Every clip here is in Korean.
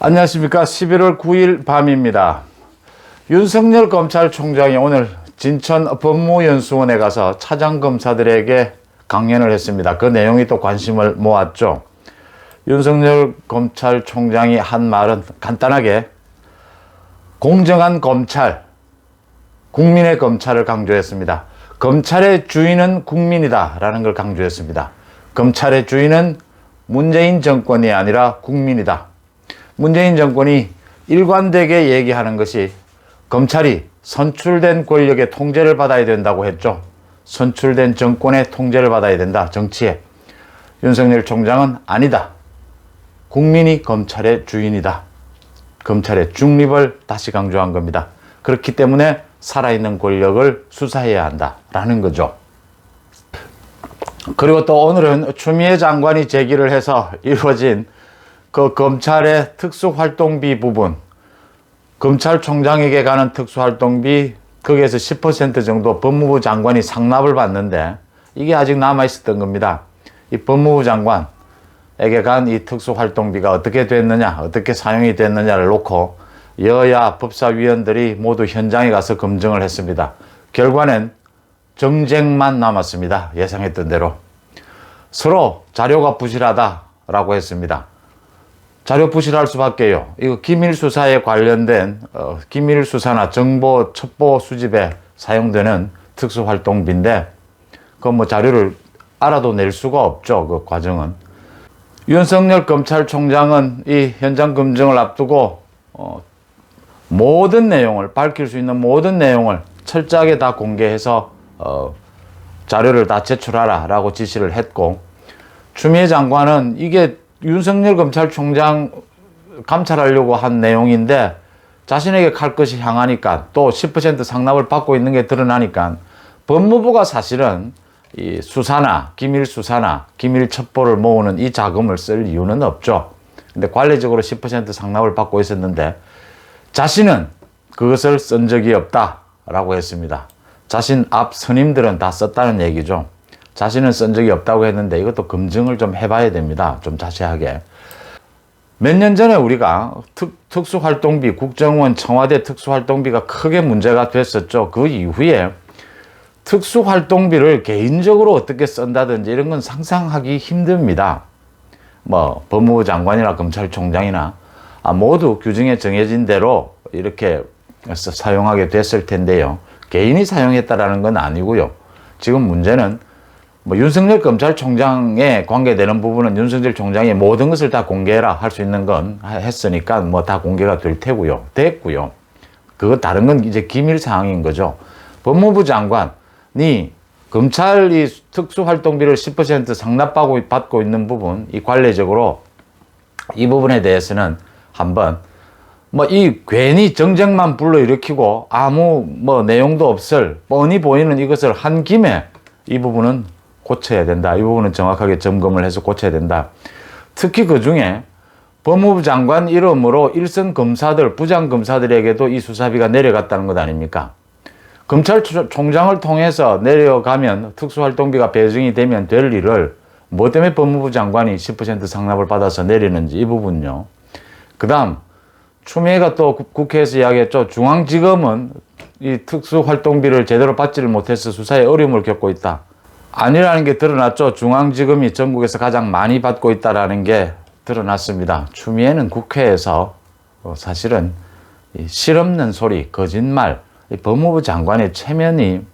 안녕하십니까. 11월 9일 밤입니다. 윤석열 검찰총장이 오늘 진천 법무연수원에 가서 차장검사들에게 강연을 했습니다. 그 내용이 또 관심을 모았죠. 윤석열 검찰총장이 한 말은 간단하게 공정한 검찰, 국민의 검찰을 강조했습니다. 검찰의 주인은 국민이다 라는 걸 강조했습니다. 검찰의 주인은 문재인 정권이 아니라 국민이다. 문재인 정권이 일관되게 얘기하는 것이 검찰이 선출된 권력의 통제를 받아야 된다고 했죠. 선출된 정권의 통제를 받아야 된다. 정치에. 윤석열 총장은 아니다. 국민이 검찰의 주인이다. 검찰의 중립을 다시 강조한 겁니다. 그렇기 때문에 살아있는 권력을 수사해야 한다라는 거죠. 그리고 또 오늘은 추미애 장관이 제기를 해서 이루어진 그 검찰의 특수활동비 부분, 검찰총장에게 가는 특수활동비 거기에서 10% 정도 법무부 장관이 상납을 받는데 이게 아직 남아있었던 겁니다. 이 법무부 장관에게 간 이 특수활동비가 어떻게 됐느냐, 어떻게 사용이 됐느냐를 놓고 여야 법사위원들이 모두 현장에 가서 검증을 했습니다. 결과는 정쟁만 남았습니다. 예상했던 대로. 서로 자료가 부실하다라고 했습니다. 자료 부실할 수밖에요. 이거 기밀수사에 관련된 기밀수사나 정보 첩보 수집에 사용되는 특수활동비인데 그 뭐 자료를 알아도 낼 수가 없죠. 그 과정은. 윤석열 검찰총장은 이 현장 검증을 앞두고 모든 내용을 밝힐 수 있는 모든 내용을 철저하게 다 공개해서 자료를 다 제출하라 라고 지시를 했고, 추미애 장관은 이게 윤석열 검찰총장 감찰하려고 한 내용인데 자신에게 칼 것이 향하니까 또 10% 상납을 받고 있는 게 드러나니까 법무부가 사실은 이 수사나 기밀 수사나 기밀 첩보를 모으는 이 자금을 쓸 이유는 없죠. 근데 관례적으로 10% 상납을 받고 있었는데 자신은 그것을 쓴 적이 없다라고 했습니다. 자신 앞 선임들은 다 썼다는 얘기죠. 자신은 쓴 적이 없다고 했는데 이것도 검증을 좀 해봐야 됩니다. 좀 자세하게. 몇 년 전에 우리가 특수활동비, 국정원, 청와대 특수활동비가 크게 문제가 됐었죠. 그 이후에 특수활동비를 개인적으로 어떻게 쓴다든지 이런 건 상상하기 힘듭니다. 뭐 법무부 장관이나 검찰총장이나 모두 규정에 정해진 대로 이렇게 사용하게 됐을 텐데요. 개인이 사용했다라는 건 아니고요. 지금 문제는 뭐 윤석열 검찰총장에 관계되는 부분은 윤석열 총장이 모든 것을 다 공개해라 할 수 있는 건 했으니까 뭐 다 공개가 될 테고요. 됐고요. 그거 다른 건 이제 기밀 사항인 거죠. 법무부 장관이 검찰 이 특수활동비를 10% 상납받고 있는 부분, 이 관례적으로 이 부분에 대해서는 한번 뭐 이 괜히 정쟁만 불러일으키고 아무 뭐 내용도 없을 뻔히 보이는 이것을 한 김에 이 부분은 고쳐야 된다. 이 부분은 정확하게 점검을 해서 고쳐야 된다. 특히 그 중에 법무부 장관 이름으로 일선 검사들, 부장 검사들에게도 이 수사비가 내려갔다는 것 아닙니까? 검찰총장을 통해서 내려가면 특수활동비가 배정이 되면 될 일을 뭐 때문에 법무부 장관이 10% 상납을 받아서 내리는지 이 부분요. 그 다음 추미애가 또 국회에서 이야기했죠. 중앙지검은 이 특수활동비를 제대로 받지를 못해서 수사에 어려움을 겪고 있다. 아니라는 게 드러났죠. 중앙지검이 전국에서 가장 많이 받고 있다는 게 드러났습니다. 추미애는 국회에서 사실은 실없는 소리, 거짓말, 법무부 장관의 체면이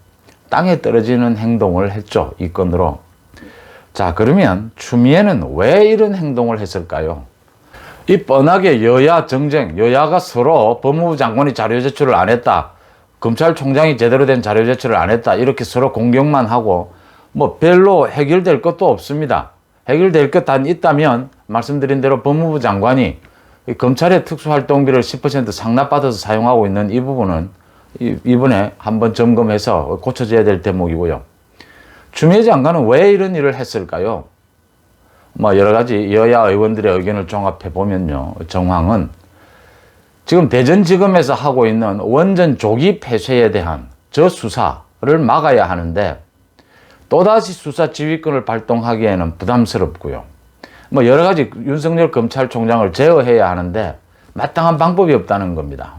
땅에 떨어지는 행동을 했죠. 이 건으로. 자, 그러면 추미애는 왜 이런 행동을 했을까요? 이 뻔하게 여야 정쟁, 여야가 서로 법무부 장관이 자료 제출을 안 했다, 검찰총장이 제대로 된 자료 제출을 안 했다, 이렇게 서로 공격만 하고 뭐 별로 해결될 것도 없습니다. 해결될 것 단 있다면 말씀드린 대로 법무부 장관이 검찰의 특수활동비를 10% 상납받아서 사용하고 있는 이 부분은 이번에 한번 점검해서 고쳐져야 될 대목이고요. 추미애 장관은 왜 이런 일을 했을까요? 뭐 여러 가지 여야 의원들의 의견을 종합해 보면요, 정황은 지금 대전지검에서 하고 있는 원전 조기 폐쇄에 대한 저수사를 막아야 하는데 또다시 수사 지휘권을 발동하기에는 부담스럽고요. 뭐 여러 가지 윤석열 검찰총장을 제어해야 하는데 마땅한 방법이 없다는 겁니다.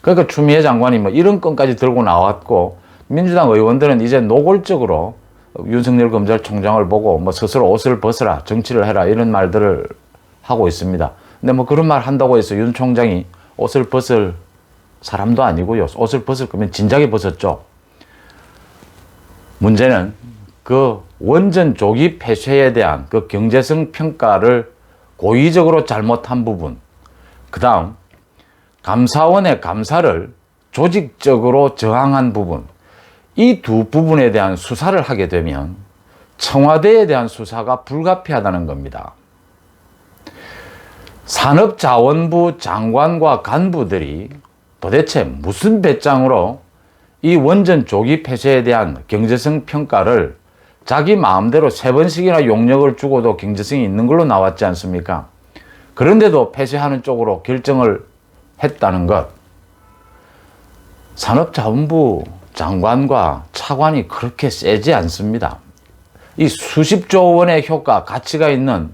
그러니까 추미애 장관이 뭐 이런 건까지 들고 나왔고, 민주당 의원들은 이제 노골적으로 윤석열 검찰총장을 보고 뭐 스스로 옷을 벗어라, 정치를 해라, 이런 말들을 하고 있습니다. 근데 뭐 그런 말 한다고 해서 윤 총장이 옷을 벗을 사람도 아니고요. 옷을 벗을 거면 진작에 벗었죠. 문제는 그 원전 조기 폐쇄에 대한 그 경제성 평가를 고의적으로 잘못한 부분, 그 다음 감사원의 감사를 조직적으로 저항한 부분, 이 두 부분에 대한 수사를 하게 되면 청와대에 대한 수사가 불가피하다는 겁니다. 산업자원부 장관과 간부들이 도대체 무슨 배짱으로 이 원전 조기 폐쇄에 대한 경제성 평가를 자기 마음대로 3번씩이나 용역을 주고도 경제성이 있는 걸로 나왔지 않습니까? 그런데도 폐쇄하는 쪽으로 결정을 했다는 것. 산업자원부 장관과 차관이 그렇게 세지 않습니다. 이 수십조 원의 효과, 가치가 있는,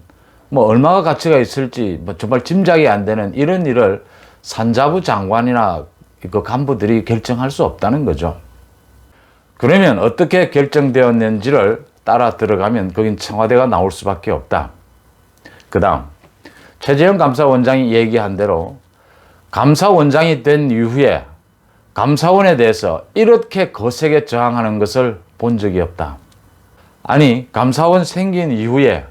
뭐 얼마가 가치가 있을지 뭐 정말 짐작이 안 되는 이런 일을 산자부 장관이나 그 간부들이 결정할 수 없다는 거죠. 그러면 어떻게 결정되었는지를 따라 들어가면 거긴 청와대가 나올 수밖에 없다. 그 다음 최재형 감사원장이 얘기한 대로 감사원장이 된 이후에 감사원에 대해서 이렇게 거세게 저항하는 것을 본 적이 없다. 아니, 감사원 생긴 이후에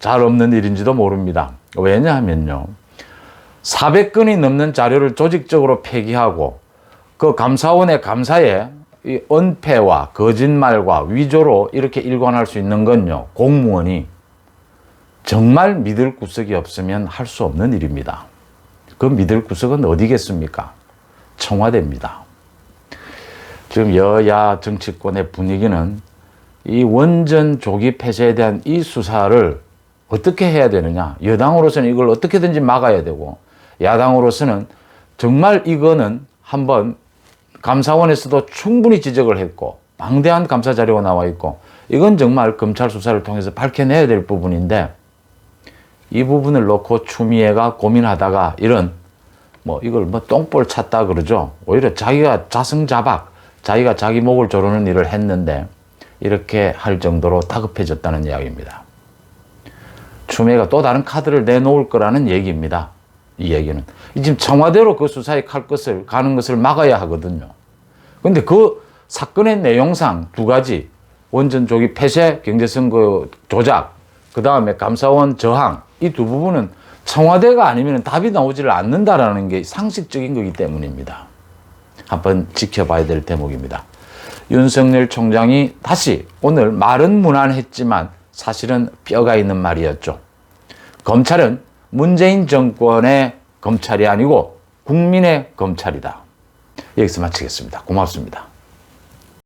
잘 없는 일인지도 모릅니다. 왜냐하면요, 400건이 넘는 자료를 조직적으로 폐기하고 그 감사원의 감사에 이 은폐와 거짓말과 위조로 이렇게 일관할 수 있는 건요, 공무원이 정말 믿을 구석이 없으면 할 수 없는 일입니다. 그 믿을 구석은 어디겠습니까? 청와대입니다. 지금 여야 정치권의 분위기는 이 원전 조기 폐쇄에 대한 이 수사를 어떻게 해야 되느냐, 여당으로서는 이걸 어떻게든지 막아야 되고, 야당으로서는 정말 이거는 한번 감사원에서도 충분히 지적을 했고 방대한 감사 자료가 나와 있고 이건 정말 검찰 수사를 통해서 밝혀내야 될 부분인데, 이 부분을 놓고 추미애가 고민하다가 이런 이걸 똥볼 찼다 그러죠. 오히려 자기가 자승자박, 자기가 자기 목을 조르는 일을 했는데 이렇게 할 정도로 다급해졌다는 이야기입니다. 추미애가 또 다른 카드를 내놓을 거라는 얘기입니다. 이 얘기는 지금 청와대로 그 수사에 가는 것을 막아야 하거든요. 그런데 그 사건의 내용상 두 가지, 원전 조기 폐쇄, 경제성 조작, 그 다음에 감사원 저항, 이 두 부분은 청와대가 아니면 답이 나오지를 않는다라는 게 상식적인 거기 때문입니다. 한번 지켜봐야 될 대목입니다. 윤석열 총장이 다시 오늘 말은 무난했지만 사실은 뼈가 있는 말이었죠. 검찰은 문재인 정권의 검찰이 아니고 국민의 검찰이다. 여기서 마치겠습니다. 고맙습니다.